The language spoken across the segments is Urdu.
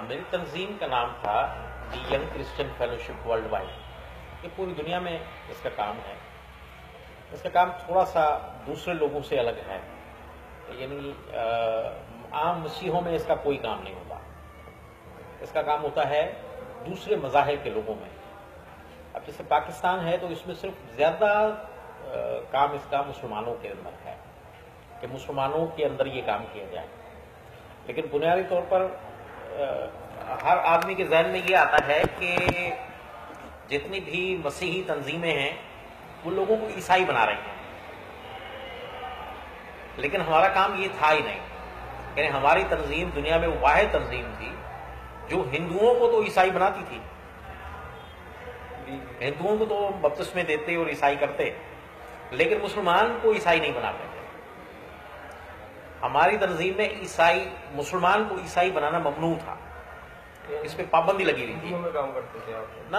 میری تنظیم کا نام تھا the young Christian fellowship world wide. یہ پوری دنیا میں اس کا کام ہے. اس کا کام تھوڑا سا دوسرے لوگوں سے الگ ہے. یعنی عام مسیحوں میں اس کا کوئی کام نہیں ہوتا. اس کا کام ہوتا ہے دوسرے مذاہب کے لوگوں میں. اب جیسے پاکستان ہے تو اس میں صرف زیادہ کام اس کا مسلمانوں کے اندر ہے کہ مسلمانوں کے اندر یہ کام کیا جائے. لیکن بنیادی طور پر ہر آدمی کے ذہن میں یہ آتا ہے کہ جتنی بھی مسیحی تنظیمیں ہیں وہ لوگوں کو عیسائی بنا رہی ہیں. لیکن ہمارا کام یہ تھا ہی نہیں. یعنی ہماری تنظیم دنیا میں واحد تنظیم تھی جو ہندوؤں کو تو عیسائی بناتی تھی. ہندوؤں کو تو بپتسمے دیتے اور عیسائی کرتے, لیکن مسلمان کو عیسائی نہیں بناتے تھے. ہماری تنظیم میں مسلمان کو عیسائی بنانا ممنوع تھا. اس پہ پابندی لگی ہوئی تھی. کام کرتے تھے آپ؟ نہ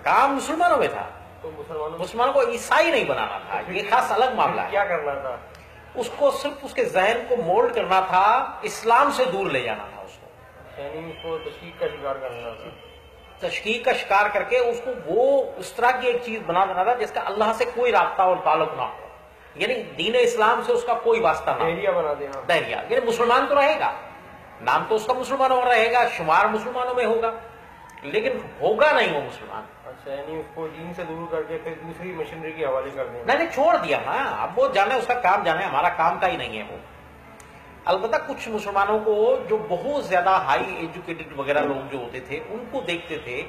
کام مسلمانوں میں تھا. تو مسلمانوں کو عیسائی نہیں بنانا تھا. یہ خاص الگ معاملہ ہے. کیا کرنا تھا؟ اس کو صرف اس کے ذہن کو مولڈ کرنا تھا, اسلام سے دور لے جانا تھا. اس کو یعنی اس کو تشکیک کا شکار کرنا تھا. تشکیک کا شکار کر کے اس کو وہ اس طرح کی ایک چیز بنا دینا تھا جس کا اللہ سے کوئی رابطہ اور تعلق نہ ہو. یعنی دین اسلام سے اس کا کوئی واسطہ نہ ہو. دہریہ بنا دینا. دہریہ یعنی مسلمان تو رہے گا, نام تو اس کا مسلمانوں میں رہے گا, شمار مسلمانوں میں ہوگا, لیکن ہوگا نہیں وہ مسلمان. اچھا, یعنی اس کو دین سے دور کر کے پھر دوسری مشینری کے حوالے کر دینا. نہیں چھوڑ دیا. ہاں, اب وہ جانے اس کا کام جانے, ہمارا کام کا ہی نہیں ہے وہ. البتہ کچھ مسلمانوں کو جو بہت زیادہ ہائی ایجوکیٹڈ وغیرہ لوگ جو ہوتے تھے ان کو دیکھتے تھے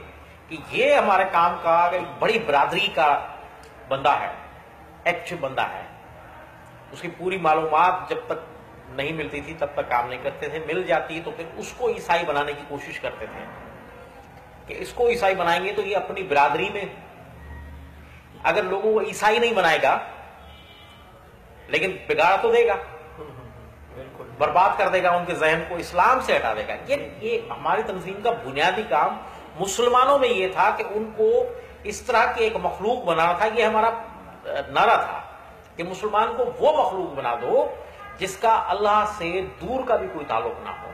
کہ یہ ہمارے کام کا ایک بڑی برادری کا بندہ ہے, ایکٹ بندہ ہے. اس کی پوری معلومات جب تک نہیں ملتی تھی تب تک کام نہیں کرتے تھے. مل جاتی تو پھر اس کو عیسائی بنانے کی کوشش کرتے تھے کہ اس کو عیسائی بنائیں گے تو یہ اپنی برادری میں اگر لوگوں کو عیسائی نہیں بنائے گا لیکن بگاڑ تو دے گا, برباد کر دے گا, ان کے ذہن کو اسلام سے ہٹا دے گا. یہ ہماری تنظیم کا بنیادی کام مسلمانوں میں یہ تھا کہ ان کو اس طرح کی ایک مخلوق بنانا تھا. یہ ہمارا نعرہ تھا کہ مسلمان کو وہ مخلوق بنا دو جس کا اللہ سے دور کا بھی کوئی تعلق نہ ہو.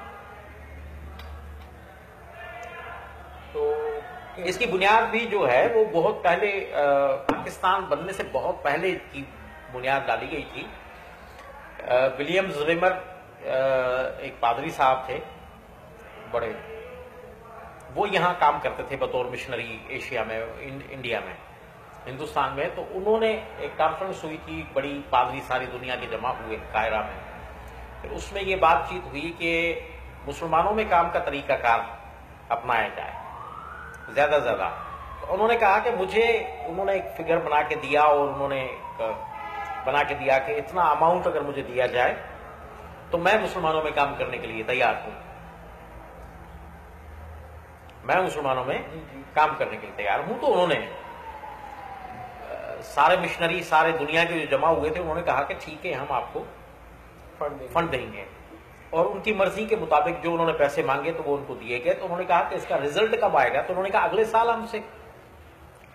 تو اس کی بنیاد بھی جو ہے وہ بہت پہلے پاکستان بننے سے بہت پہلے کی بنیاد ڈالی گئی تھی. ولیم زویمر ایک پادری صاحب تھے بڑے, وہ یہاں کام کرتے تھے بطور مشنری ایشیا میں, انڈیا میں, ہندوستان میں. تو انہوں نے ایک کانفرنس ہوئی تھی بڑی, پادری ساری دنیا کے جمع ہوئے قاہرہ میں. پھر اس میں یہ بات چیت ہوئی کہ مسلمانوں میں کام کا طریقہ کار اپنایا جائے زیادہ زیادہ. تو انہوں نے کہا کہ انہوں نے ایک فگر بنا کے دیا, اور انہوں نے بنا کے دیا کہ اتنا اماؤنٹ اگر مجھے دیا جائے تو میں مسلمانوں میں کام کرنے کے لیے تیار ہوں. میں مسلمانوں میں کام کرنے کے لیے تیار ہوں. تو انہوں نے سارے مشنری سارے دنیا کے جو جمع ہوئے تھے انہوں نے کہا کہ ٹھیک ہے ہم آپ کو فنڈ دیں گے, اور ان کی مرضی کے مطابق جو انہوں نے پیسے مانگے تو وہ ان کو دیے گئے. تو انہوں نے کہا کہ اس کا رزلٹ کب آئے گا؟ تو انہوں نے کہا اگلے سال ہم سے,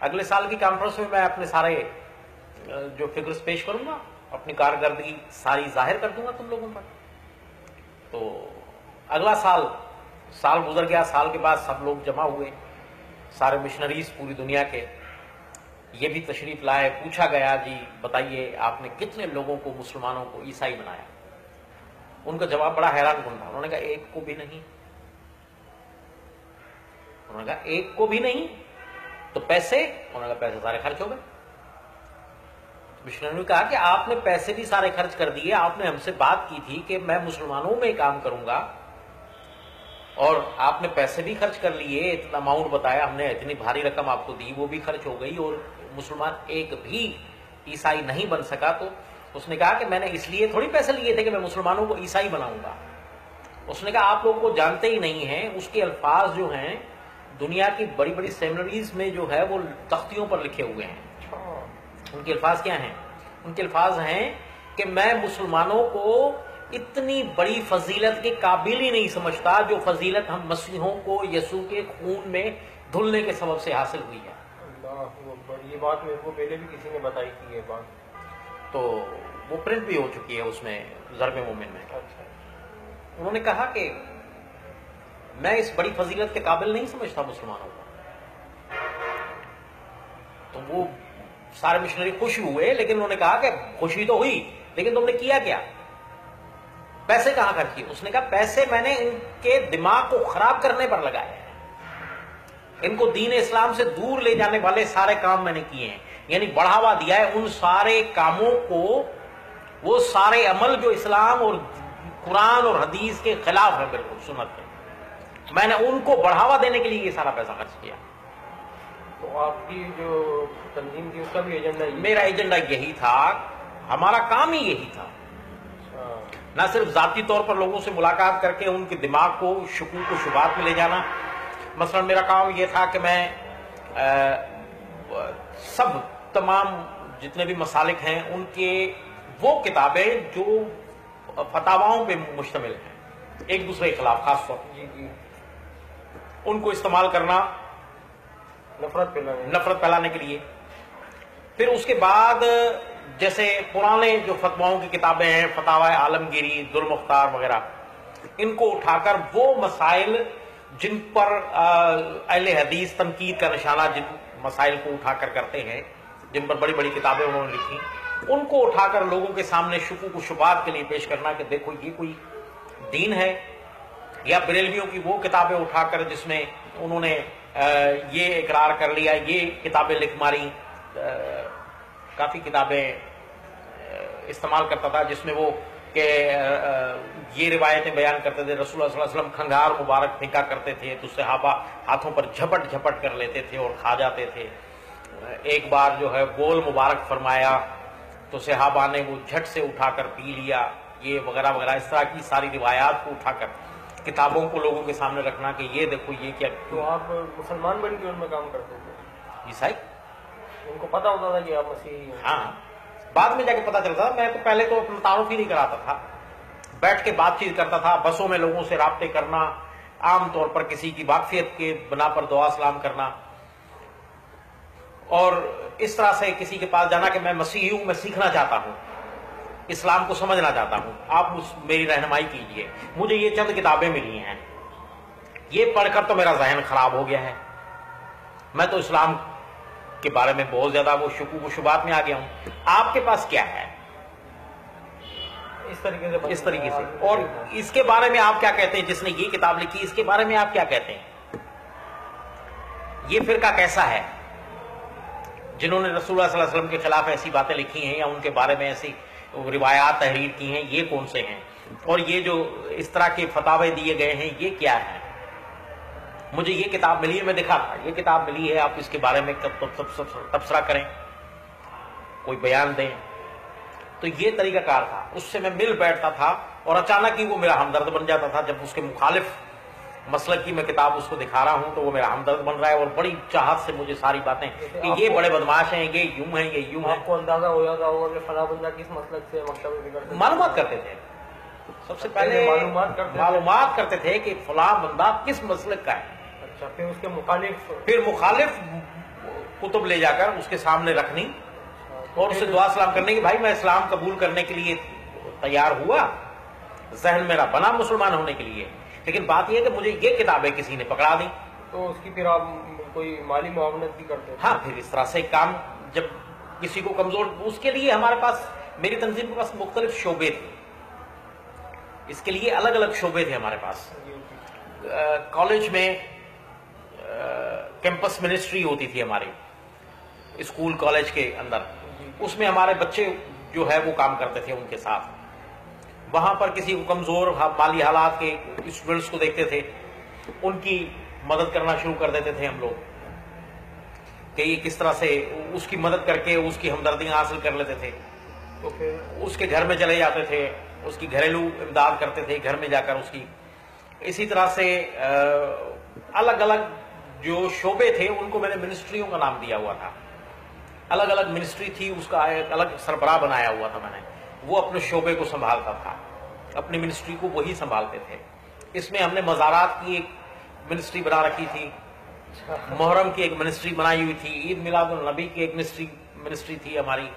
اگلے سال کی کانفرنس میں میں اپنے سارے جو فگرز پیش کروں گا, اپنی کارکردگی ساری ظاہر کر دوں گا تم لوگوں پر. تو اگلا سال گزر گیا. سال کے بعد سب لوگ جمع ہوئے, سارے مشنریز پوری دنیا کے, یہ بھی تشریف لائے. پوچھا گیا جی بتائیے آپ نے کتنے لوگوں کو, مسلمانوں کو عیسائی بنایا؟ ان کا جواب بڑا حیران کن تھا. انہوں نے کہا ایک کو بھی نہیں. انہوں نے کہا ایک کو بھی نہیں. تو پیسے؟ انہوں نے کہا پیسے سارے خرچ ہو گئے. مشنری نے کہا کہ آپ نے پیسے بھی سارے خرچ کر دیے, آپ نے ہم سے بات کی تھی کہ میں مسلمانوں میں کام کروں گا, اور آپ نے پیسے بھی خرچ کر لیے, اتنا اماؤنٹ بتایا ہم نے, اتنی بھاری رقم آپ کو دی, وہ بھی خرچ ہو گئی, اور مسلمان ایک بھی عیسائی نہیں بن سکا. تو اس نے کہا کہ میں نے اس لیے تھوڑی پیسے لیے تھے کہ میں مسلمانوں کو عیسائی بناؤں گا. اس نے کہا آپ لوگوں کو جانتے ہی نہیں ہیں, اس کے الفاظ جو ہیں دنیا کی بڑی بڑی سیمنریز میں جو ہے وہ تختیوں پر لکھے ہوئے ہیں. ان کے الفاظ کیا ہیں؟ ان کے الفاظ ہیں کہ میں مسلمانوں کو اتنی بڑی فضیلت کے قابل ہی نہیں سمجھتا جو فضیلت ہم مسیحوں کو یسوع کے خون میں دھلنے کے سبب سے حاصل ہوئی ہے. اللہ اکبر, یہ بات میرے کو پہلے بھی کسی نے بتائی تھی یہ بات. تو وہ پرنٹ بھی ہو چکی ہے اس میں, ضرب مومن میں. اچھا. انہوں نے کہا کہ میں اس بڑی فضیلت کے قابل نہیں سمجھتا مسلمانوں کو. تو وہ سارے مشنری خوش ہوئے، لیکن انہوں نے کہا کہ خوشی تو ہوئی لیکن تم نے کیا کیا؟ پیسے کہاں خرچ کیے؟ اس نے کہا پیسے میں نے ان کے دماغ کو خراب کرنے پر لگائے ہیں، ان کو دین اسلام سے دور لے جانے والے سارے کام میں نے کیے ہیں، یعنی بڑھاوا دیا ہے ان سارے کاموں کو، وہ سارے عمل جو اسلام اور قرآن اور حدیث کے خلاف ہے، بالکل سنت ہے، میں نے ان کو بڑھاوا دینے کے لیے یہ سارا پیسہ خرچ کیا. تو آپ کی جو تنظیم تھی اس کا بھی ایجنڈا میرا ایجنڈا یہی تھا، ہمارا کام ہی یہی تھا، نہ صرف ذاتی طور پر لوگوں سے ملاقات کر کے ان کے دماغ کو شکوک و شبہات میں لے جانا. مثلا میرا کام یہ تھا کہ میں تمام جتنے بھی مسالک ہیں ان کے وہ کتابیں جو فتاواؤں پہ مشتمل ہیں ایک دوسرے کے خلاف، خاص طور پر ان کو استعمال کرنا نفرت پھیلانے کے لیے. پھر اس کے بعد جیسے پرانے جو فتواؤں کی کتابیں ہیں، فتاوی عالمگیری، درمختار وغیرہ، ان کو اٹھا کر وہ مسائل جن پر اہل حدیث تنقید کا نشانہ جن مسائل کو اٹھا کر کرتے ہیں، جن پر بڑی بڑی کتابیں انہوں نے لکھی، ان کو اٹھا کر لوگوں کے سامنے شکوک و شبہات کے لیے پیش کرنا کہ دیکھو یہ کوئی دین ہے. یا بریلویوں کی وہ کتابیں اٹھا کر جس میں انہوں نے یہ اقرار کر لیا، یہ کتابیں لکھ ماری. کافی کتابیں استعمال کرتا تھا جس میں وہ کہ یہ روایتیں بیان کرتے تھے رسول اللہ صلی اللہ علیہ وسلم کھنگار مبارک پھینکا کرتے تھے تو صحابہ ہاتھوں پر جھپٹ جھپٹ کر لیتے تھے اور کھا جاتے تھے. ایک بار جو ہے بول مبارک فرمایا تو صحابہ نے وہ جھٹ سے اٹھا کر پی لیا، یہ وغیرہ وغیرہ. اس طرح کی ساری روایات کو اٹھا کر کتابوں کو لوگوں کے سامنے رکھنا کہ یہ دیکھو یہ کیا. تو آپ مسلمان بن کے ان میں کام کرتے تھے؟ عیسائی ان کو پتا ہوتا تھا کہ آپ مسیحی ہیں؟ ہاں، بعد میں جا کے پتا چلتا تھا. میں تو پہلے تو اپنا تعارف ہی نہیں کراتا تھا، بیٹھ کے بات چیت کرتا تھا، بسوں میں لوگوں سے رابطے کرنا، عام طور پر کسی کی واقفیت کے بنا پر دعا سلام کرنا، اور اس طرح سے کسی کے پاس جانا کہ میں مسیحی ہوں، میں سیکھنا چاہتا ہوں، اسلام کو سمجھنا چاہتا ہوں، آپ میری رہنمائی کیجیے. مجھے یہ چند کتابیں ملی ہیں، یہ پڑھ کر تو میرا ذہن خراب ہو گیا ہے، میں تو اسلام کے بارے میں بہت زیادہ وہ شکوک و شبہات میں آ گیا ہوں. آپ کے پاس کیا ہے؟ اس طریقے سے اور اس کے بارے میں آپ کیا کہتے ہیں؟ جس نے یہ کتاب لکھی اس کے بارے میں آپ کیا کہتے ہیں؟ یہ فرقہ کیسا ہے جنہوں نے رسول اللہ صلی اللہ علیہ وسلم کے خلاف ایسی باتیں لکھی ہیں یا ان کے بارے میں ایسی روایات تحریر کی ہیں، یہ کون سے ہیں؟ اور یہ جو اس طرح کے فتاوے دیے گئے ہیں یہ کیا ہے؟ مجھے یہ کتاب ملی ہے، میں دکھا تھا یہ کتاب ملی ہے، آپ اس کے بارے میں تبصرہ کریں، کوئی بیان دیں. تو یہ طریقہ کار تھا. اس سے میں مل بیٹھتا تھا اور اچانک ہی وہ میرا ہمدرد بن جاتا تھا. جب اس کے مخالف مسلک کی میں کتاب اس کو دکھا رہا ہوں تو وہ میرا ہمدرد بن رہا ہے اور بڑی چاہت سے مجھے ساری باتیں کہ یہ بڑے بدماش ہیں، یہ یوں ہیں، یہ یوں ہیں. آپ کو اندازہ ہو جاتا ہوگا کہ فلاں بندہ کس مسلک سے مکتب ذکر سے معلومات کرتے تھے. سب سے پہلے معلومات کرتے تھے کہ فلاں بندہ کس مسلک کا ہے. اچھا، پھر اس کے مخالف کتب لے جا کر اس کے سامنے رکھنی اور اسے دعا سلام کرنے کہ بھائی میں اسلام قبول کرنے کے لیے تیار ہوا، ذہن میرا بنا مسلمان ہونے کے لیے، لیکن بات یہ ہے کہ مجھے یہ کتابیں کسی نے پکڑا دی. تو اس کی پھر آپ کوئی مالی معاونت بھی کرتے ہیں؟ ہاں، پھر اس طرح سے کام جب کسی کو کمزور، اس کے لیے ہمارے پاس، میری تنظیم کے پاس مختلف شعبے تھے، اس کے لیے الگ الگ شعبے تھے ہمارے پاس. کالج میں کیمپس منسٹری ہوتی تھی ہماری، اسکول کالج کے اندر، اس میں ہمارے بچے جو ہے وہ کام کرتے تھے ان کے ساتھ. وہاں پر کسی کو کمزور مالی حالات کے اسٹوڈنٹس کو دیکھتے تھے، ان کی مدد کرنا شروع کر دیتے تھے ہم لوگ کہ یہ کس طرح سے اس کی مدد کر کے اس کی ہمدردیاں حاصل کر لیتے تھے. تو پھر اس کے گھر میں چلے جاتے تھے، اس کی گھریلو امداد کرتے تھے گھر میں جا کر اس کی. اسی طرح سے الگ الگ جو شعبے تھے ان کو میں نے منسٹریوں کا نام دیا ہوا تھا. الگ الگ منسٹری تھی، اس کا ایک الگ سربراہ بنایا ہوا تھا میں نے، وہ اپنے شعبے کو سنبھالتا تھا، اپنی منسٹری کو وہی سنبھالتے تھے. اس میں ہم نے مزارات کی ایک منسٹری بنا رکھی تھی، محرم کی ایک منسٹری بنائی ہوئی تھی، عید میلاد النبی کی ایک منسٹری تھی ہماری.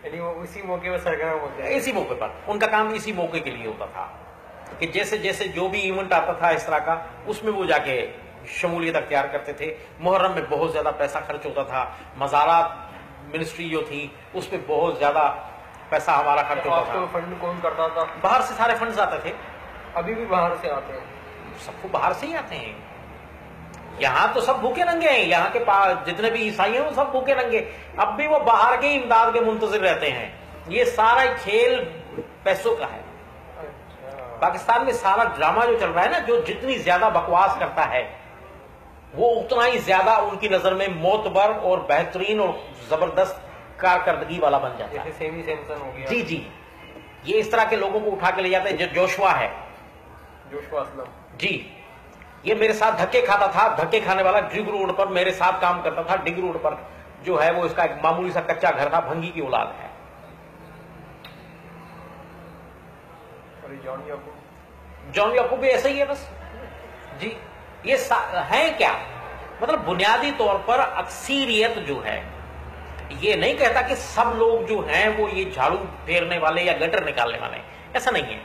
یعنی وہ اسی موقع پر سرگرم ہوتے ہیں، اسی موقع پر ان کا کام اسی موقع کے لیے ہوتا تھا. کہ جیسے جیسے جو بھی ایونٹ آتا تھا اس طرح کا اس میں وہ جا کے شمولیت اختیار کرتے تھے. محرم میں بہت زیادہ پیسہ خرچ ہوتا تھا. مزارات منسٹری جو تھی اس پہ بہت زیادہ پیسہ ہمارا خرچ ہوتا آپ تھا. کو فنڈ کون کرتا تھا؟ باہر سے سارے فنڈز آتے تھے. ابھی بھی باہر سے آتے ہیں؟ سب کو باہر سے ہی آتے ہیں. یہاں تو سب بھوکے ننگے ہیں. یہاں کے جتنے بھی عیسائی ہیں وہ سب بھوکے ننگے. اب بھی وہ باہر کے امداد کے منتظر رہتے ہیں. یہ سارا کھیل پیسوں کا ہے. پاکستان میں سارا ڈرامہ جو چل رہا ہے نا, جو جتنی زیادہ بکواس کرتا ہے وہ اتنا ہی زیادہ ان کی نظر میں معتبر اور بہترین اور زبردست کارکردگی والا بن جاتا ہے. جیسے سیمی سیمسن ہو گیا. جی جی, یہ اس طرح کے لوگوں کو اٹھا کے لے جاتے ہیں. جو جوشوا ہے, جوشوا اسلم, جی, یہ میرے ساتھ دھکے کھاتا تھا. دھکے کھانے والا ڈگ روڈ پر میرے ساتھ کام کرتا تھا. ڈگ روڈ پر جو ہے وہ اس کا ایک معمولی سا کچا گھر تھا. بھنگی کی اولاد ہے. جان یعقوب بھی ایسا ہی ہے بس. جی, یہ ہیں کیا, مطلب بنیادی طور پر اکثریت جو ہے, یہ نہیں کہتا کہ سب لوگ جو ہیں وہ یہ جھاڑو پھیرنے والے یا گٹر نکالنے والے ہیں, ایسا نہیں ہے,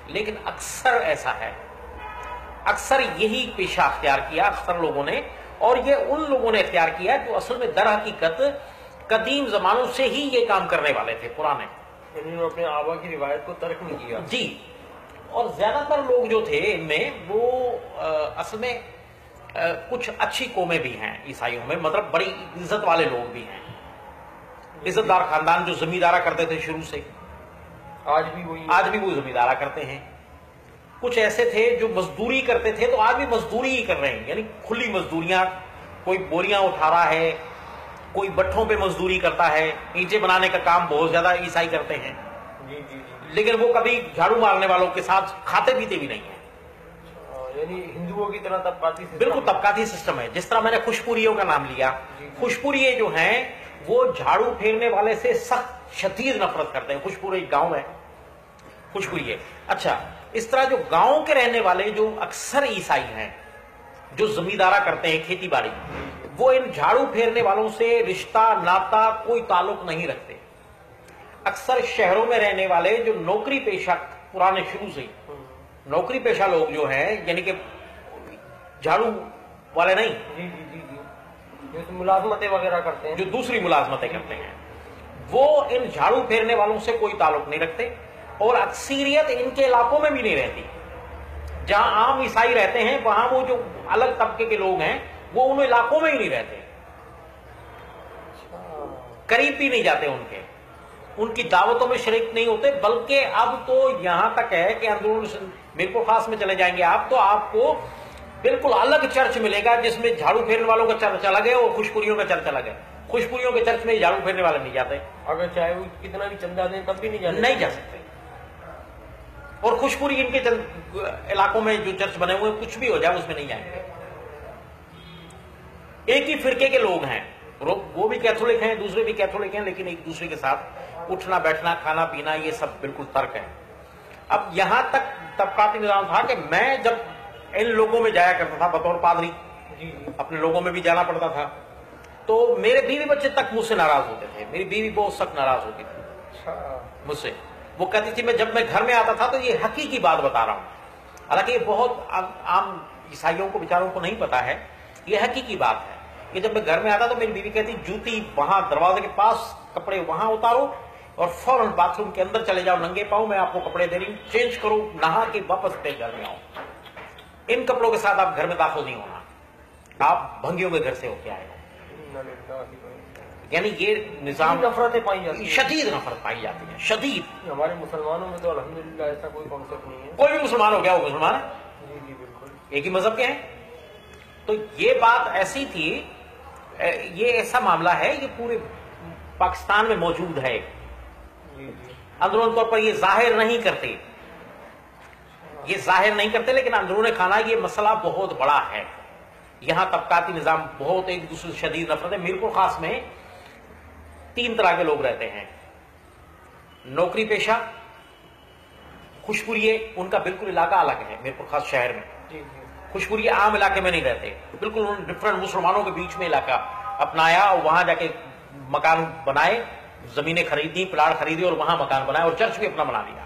لیکن اکثر ایسا ہے. اکثر یہی پیشہ اختیار کیا اکثر لوگوں نے, اور یہ ان لوگوں نے اختیار کیا جو اصل میں در حقیقت قدیم زمانوں سے ہی یہ کام کرنے والے تھے, پرانے. انہوں نے اپنے آبا کی روایت کو ترک نہیں کیا. جی, اور زیادہ تر لوگ جو تھے ان میں وہ اصل میں کچھ اچھی قومیں بھی ہیں عیسائیوں میں, مطلب بڑی عزت والے لوگ بھی ہیں. عزت دار خاندان جو زمیندارہ کرتے تھے شروع سے, آج بھی وہ زمیندارہ کرتے ہیں. کچھ ایسے تھے جو مزدوری کرتے تھے, تو آج بھی مزدوری ہی کر رہے ہیں, یعنی کھلی مزدوریاں. کوئی بوریاں اٹھا رہا ہے, کوئی بٹھوں پہ مزدوری کرتا ہے. اینٹیں بنانے کا کام بہت زیادہ عیسائی کرتے ہیں. جی, لیکن وہ کبھی جھاڑو مارنے والوں کے ساتھ کھاتے پیتے بھی نہیں ہیں. یعنی ہندوؤں کی طرح طبقاتی سسٹم. بالکل طبقاتی سسٹم ہے. جس طرح میں نے خوشپوریوں کا نام لیا, خوشپوریے جو ہیں وہ جھاڑو پھیرنے والے سے سخت شدید نفرت کرتے ہیں. خوشپوری گاؤں ہے خوشپوریے. اچھا, اس طرح جو گاؤں کے رہنے والے جو اکثر عیسائی ہیں جو زمیندارہ کرتے ہیں, کھیتی باڑی, وہ ان جھاڑو پھیرنے والوں سے رشتہ ناتا کوئی تعلق نہیں رکھتے. اکثر شہروں میں رہنے والے جو نوکری پیشہ پرانے شروع سے نوکری پیشہ لوگ جو ہیں, یعنی کہ جھاڑو والے نہیں, جو ملازمتیں وغیرہ کرتے ہیں, جو دوسری ملازمتیں کرتے ہیں, وہ ان جھاڑو پھیرنے والوں سے کوئی تعلق نہیں رکھتے. اور اکثریت ان کے علاقوں میں بھی نہیں رہتی. جہاں عام عیسائی رہتے ہیں وہاں وہ جو الگ طبقے کے لوگ ہیں وہ ان علاقوں میں ہی نہیں رہتے, قریب بھی نہیں جاتے ان کے, ان کی دعوتوں میں شریک نہیں ہوتے. بلکہ اب تو یہاں تک ہے کہ اندرون میرپور خاص میں چلے جائیں گے آپ, تو آپ کو بالکل الگ چرچ ملے گا جس میں جھاڑو پھیرنے والوں کا چرچ الگ ہے اور خوشپوریوں کا چرچ الگ ہے. خوشپوریوں کے چرچ میں جھاڑو پھیرنے والے نہیں جاتے, اگر چاہے وہ کتنا بھی چندہ دیں تب بھی نہیں جا سکتے. اور خوشپوری ان کے علاقوں میں جو چرچ بنے ہوئے کچھ بھی ہو جائے اس میں نہیں جائیں گے. ایک ہی فرقے کے لوگ ہیں, وہ بھی کیتھولک ہیں, دوسرے بھی کیتھولک ہیں, لیکن ایک دوسرے کے ساتھ اٹھنا بیٹھنا کھانا پینا یہ سب بالکل ترک ہے. اب یہاں تک طبقاتی نظام تھا کہ میں جب ان لوگوں میں جایا کرتا تھا بطور پادری, اپنے لوگوں میں بھی جانا پڑتا تھا, تو میرے بیوی بچے تک مجھ سے ناراض ہوتے تھے. میری بیوی بہت سخت ناراض ہوتی تھی مجھ سے. وہ کہتی تھی, میں جب میں گھر میں آتا تھا تو یہ حقیقی بات بتا رہا ہوں, حالانکہ یہ بہت عام عیسائیوں کو بیچاروں کو نہیں پتا ہے, یہ حقیقی بات ہے. کہ جب میں گھر میں آتا تو میری بیوی کہتی جوتی وہاں دروازے کے پاس, کپڑے وہاں اتارو اور فوراً باتھ روم کے اندر چلے جاؤ ننگے پاؤں, میں آپ کو کپڑے دے رہی ہوں, چینج کرو, نہا کے واپس اپنے گھر میں آؤ. ان کپڑوں کے ساتھ آپ گھر میں داخل نہیں ہونا, آپ بھنگیوں کے گھر سے ہو کے آئے ہو. یعنی یہ نظام نفرتیں پائی جاتی ہیں, شدید نفرت پائی جاتی ہے, شدید. ہمارے مسلمانوں میں تو الحمدللہ ایسا کوئی کانسیپٹ نہیں ہے. کوئی بھی مسلمان ہو گیا وہ مسلمان ہے, جی بالکل ایک ہی مذہب کے ہیں. تو یہ بات ایسی تھی, یہ ایسا معاملہ ہے, یہ پورے پاکستان میں موجود ہے. اندرون طور پر یہ ظاہر نہیں کرتے, لیکن اندرون خانہ یہ مسئلہ بہت بڑا ہے. یہاں طبقاتی نظام بہت ایک دوسرے سے شدید نفرت ہے. میرپور خاص میں 3 طرح کے لوگ رہتے ہیں, نوکری پیشہ, خوشپوریے, ان کا بالکل علاقہ الگ ہے میرپور خاص شہر میں. خوشپوریے عام علاقے میں نہیں رہتے, بالکل انہوں نے ڈفرنٹ مسلمانوں کے بیچ میں علاقہ اپنایا اور وہاں جا کے مکان بنائے, زمینیں خریدی, پلاٹ خریدی اور وہاں مکان بنائے اور چرچ بھی اپنا بنا لیا.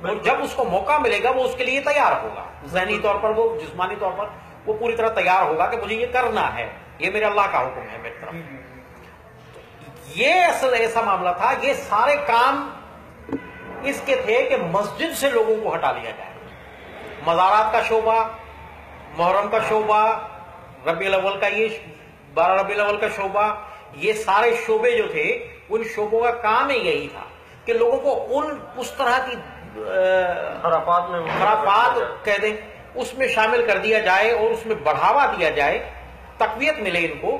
اور جب اس کو موقع ملے گا وہ اس کے لیے تیار ہوگا، ذہنی طور پر وہ، جسمانی طور پر وہ پوری طرح تیار ہوگا کہ مجھے یہ کرنا ہے، یہ میرے اللہ کا حکم ہے میری طرف۔ یہ اصل ایسا معاملہ تھا، یہ سارے کام اس کے تھے کہ مسجد سے لوگوں کو ہٹا لیا جائے۔ مزارات کا شعبہ، محرم کا شعبہ، ربیع الاول کا یہ 12 ربیع الاول کا شعبہ، یہ سارے شعبے جو تھے ان شعبوں کا کام ہی یہی تھا کہ لوگوں کو اس طرح کی خرافات کہہ دیں اس میں شامل کر دیا جائے اور اس میں بڑھاوا دیا جائے، تقویت ملے ان کو،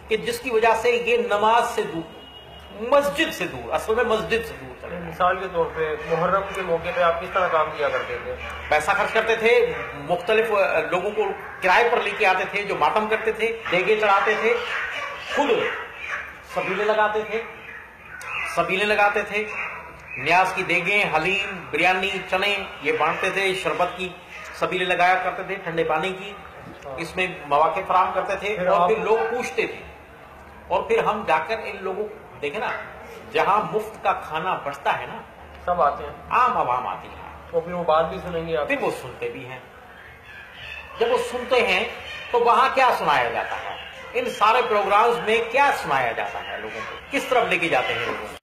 کہ جس کی وجہ سے یہ نماز سے دور، مسجد سے دور، اصل میں مسجد سے دور چلے۔ مثال کے طور پہ محرم کے موقع پہ آپ کس طرح کام کیا کرتے تھے؟ پیسہ خرچ کرتے تھے، مختلف لوگوں کو کرائے پر لے کے آتے تھے جو ماتم کرتے تھے، دیگیں چڑھاتے تھے، خود سبیلے لگاتے تھے، نیاز کی دیگیں، حلیم، بریانی، چنے یہ بانٹتے تھے، شربت کی سبیلے لگایا کرتے تھے، ٹھنڈے پانی کی، اس میں مواقع فراہم کرتے تھے، اور پھر لوگ پوچھتے تھے، اور پھر ہم جا کر ان لوگوں دیکھیں نا، جہاں مفت کا کھانا بچتا ہے نا، سب آتے ہیں، عام عوام آتی ہے، تو پھر وہ بات بھی سنیں گے آپ، پھر وہ سنتے بھی ہیں۔ جب وہ سنتے ہیں تو وہاں کیا سنایا جاتا ہے، ان سارے پروگرامز میں کیا سنایا جاتا ہے، لوگوں کو کس طرف لے کے جاتے ہیں لوگوں کو۔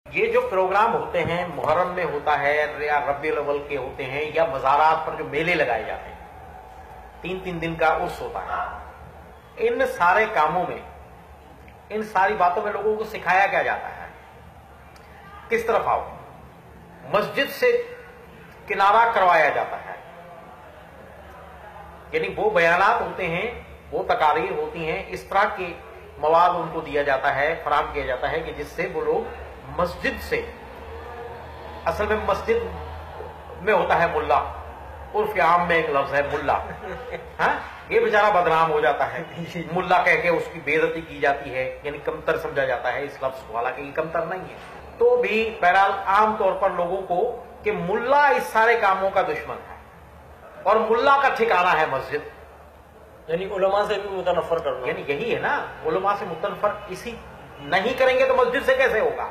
یہ جو پروگرام ہوتے ہیں، محرم میں ہوتا ہے یا ربیع الاول کے ہوتے ہیں، یا مزارات پر جو میلے لگائے جاتے ہیں، 3 دن کا عرس ہوتا ہے، ان سارے کاموں میں، ان ساری باتوں میں لوگوں کو سکھایا کیا جاتا ہے، کس طرف آؤ، مسجد سے کنارہ کروایا جاتا ہے، یعنی وہ بیانات ہوتے ہیں، وہ تقاریر ہوتی ہیں، اس طرح کے مواد ان کو دیا جاتا ہے، فراہم کیا جاتا ہے کہ جس سے وہ لوگ مسجد سے، اصل میں مسجد میں ہوتا ہے ملا، عرف عام میں ایک لفظ ہے ملا، ہاں یہ بیچارہ بدنام ہو جاتا ہے، ملا کہہ کے اس کی بے عزتی کی جاتی ہے، یعنی کمتر سمجھا جاتا ہے اس لفظ کو، حالانکہ یہ کمتر نہیں ہے، تو بھی بہرحال عام طور پر لوگوں کو کہ ملا اس سارے کاموں کا دشمن ہے، اور ملا کا ٹھکانہ ہے مسجد، یعنی علماء سے بھی متنفر کرنا، یعنی یہی ہے نا، علماء سے متنفر اسی نہیں کریں گے تو مسجد سے کیسے ہوگا،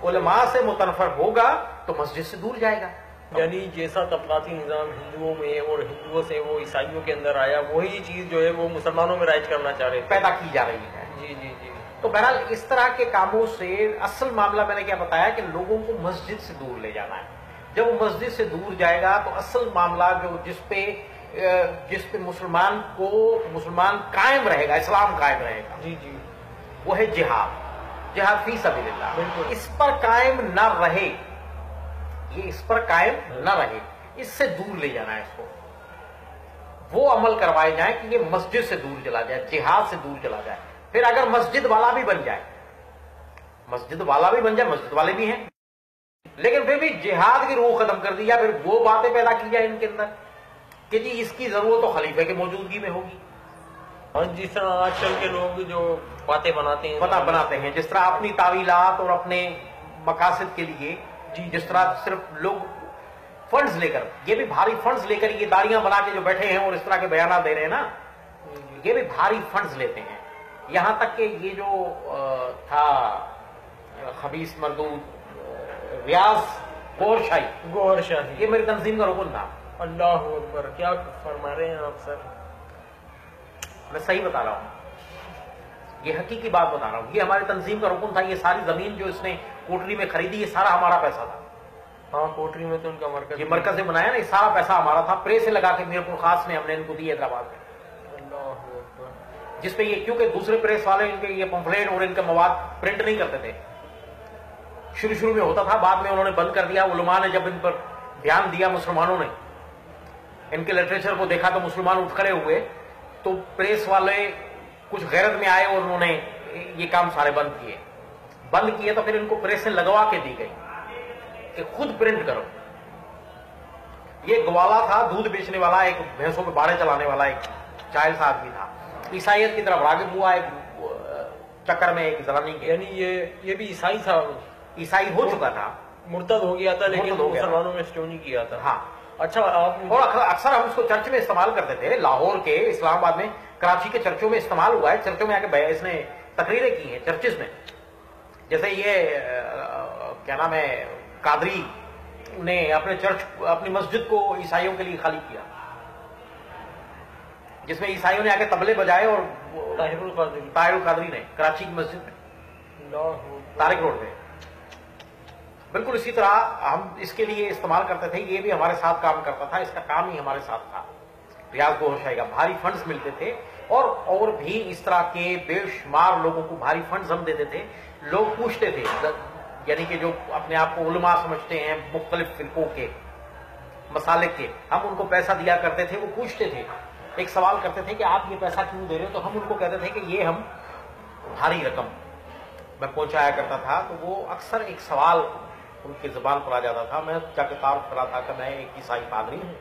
علماء سے متنفر ہوگا تو مسجد سے دور جائے گا۔ یعنی جیسا طبقاتی نظام ہندوؤں میں اور ہندوؤں سے وہ عیسائیوں کے اندر آیا، وہی چیز جو ہے وہ مسلمانوں میں رائج کرنا چاہ رہے تھے، پیدا کی جا رہی ہے۔ جی جی جی۔ تو بہرحال اس طرح کے کاموں سے اصل معاملہ میں نے کیا بتایا کہ لوگوں کو مسجد سے دور لے جانا ہے، جب وہ مسجد سے دور جائے گا تو اصل معاملہ جو جس پہ مسلمان قائم رہے گا، اسلام قائم رہے گا، جی جی، وہ ہے جہاد فی سبیل اللہ۔ بالکل۔ اس پر قائم نہ رہے، یہ اس پر قائم نہ رہے، اس سے دور لے جانا ہے اس کو، وہ عمل کروائے جائیں کہ یہ مسجد سے دور چلا جائے، جہاد سے دور چلا جائے۔ پھر اگر مسجد والا بھی بن جائے، مسجد والے بھی ہیں، لیکن پھر بھی جہاد کی روح ختم کر دی جائے، پھر وہ باتیں پیدا کی جائے ان کے اندر کہ جی اس کی ضرورت تو خلیفہ کی موجودگی میں ہوگی۔ اور جس طرح آج کل کے لوگ جو باتیں بناتے ہیں، جس طرح اپنی تعویلات اور اپنے مقاصد کے لیے، جی جس طرح صرف لوگ فنڈز لے کر، یہ بھی بھاری فنڈز لے کر یہ داڑیاں بنا کے جو بیٹھے ہیں اور اس طرح کے بیانات دے رہے ہیں نا، یہ بھی بھاری فنڈز لیتے ہیں، یہاں تک کہ یہ جو تھا خبیث مردود ریاض گوہر شاہی، یہ میری تنظیم کا رکن تھا۔ اللہ اکبر، کیا فرما رہے ہیں آپ سر؟ میں صحیح بتا رہا ہوں، یہ حقیقی بات بتا رہا ہوں، یہ ہماری تنظیم کا رکن تھا، یہ ساری زمین جو اس نے کوٹری میں خریدی یہ سارا ہمارا پیسہ تھا۔ ہاں کوٹری میں تو ان کا مرکز، یہ مرکز سے بنایا نا، یہ سارا پیسہ ہمارا تھا، پریس سے لگا کے میرپور خاص میں ہم نے ان کو دی حیدرآباد میں، جس پہ یہ کیونکہ دوسرے پریس والے ان کے یہ پمفلیٹ اور ان کا مواد پرنٹ نہیں کرتے تھے، شروع میں ہوتا تھا، بعد میں انہوں نے بند کر دیا۔ علماء نے جب ان پر دھیان دیا، مسلمانوں نے ان کے لٹریچر کو دیکھا تو مسلمان اٹھ کھڑے ہوئے، تو پریس والے کچھ غیرت میں آئے اور انہوں نے یہ کام سارے بند کیے تو پھر ان کو پریس سے لگوا کے دی گئی کہ خود پرنٹ کرو۔ یہ گوالا تھا، دودھ بیچنے والا، ایک بھینسوں پہ باڑے چلانے والا ایک جاہل سا آدمی تھا، عیسائیت کی طرف راغب ہوا ایک چکر میں، ایک زنانی کے، یعنی یہ بھی عیسائی تھا، عیسائی ہو چکا تھا، مرتد ہو گیا تھا، لیکن مسلمانوں میں اسٹونی کیا تھا۔ ہاں اچھا، اور اکثر ہم اس کو چرچ میں استعمال کرتے تھے، لاہور کے، اسلام آباد میں، کراچی کے چرچوں میں استعمال ہوا ہے، چرچوں میں آ کے اس نے تقریریں کی ہیں چرچز میں، جیسے یہ کیا نام ہے، قادری نے اپنے چرچ اپنی مسجد کو عیسائیوں کے لیے خالی کیا، جس میں عیسائیوں نے آ کے طبلے بجائے، اور طاہر القادری نے کراچی کی مسجد میں طارق روڈ پہ. بالکل اسی طرح ہم اس کے لیے استعمال کرتے تھے، یہ بھی ہمارے ساتھ کام کرتا تھا، اس کا کام ہی ہمارے ساتھ تھا. ریاض گوہر کا بھاری فنڈز ملتے تھے، اور بھی اس طرح کے بے شمار لوگوں کو بھاری فنڈز ہم دیتے تھے. لوگ پوچھتے تھے، یعنی کہ جو اپنے آپ کو علماء سمجھتے ہیں مختلف فرقوں کے مسالک کے، ہم ان کو پیسہ دیا کرتے تھے. وہ پوچھتے تھے، ایک سوال کرتے تھے کہ آپ یہ پیسہ کیوں دے رہے ہو؟ تو ہم ان کو کہتے تھے کہ یہ ہم بھاری رقم میں پہنچایا کرتا تھا. تو وہ اکثر ایک سوال ان کی زبان پر آ جاتا تھا. میں جا کے تعارف کرا تھا کہ میں ایک عیسائی پادری ہوں.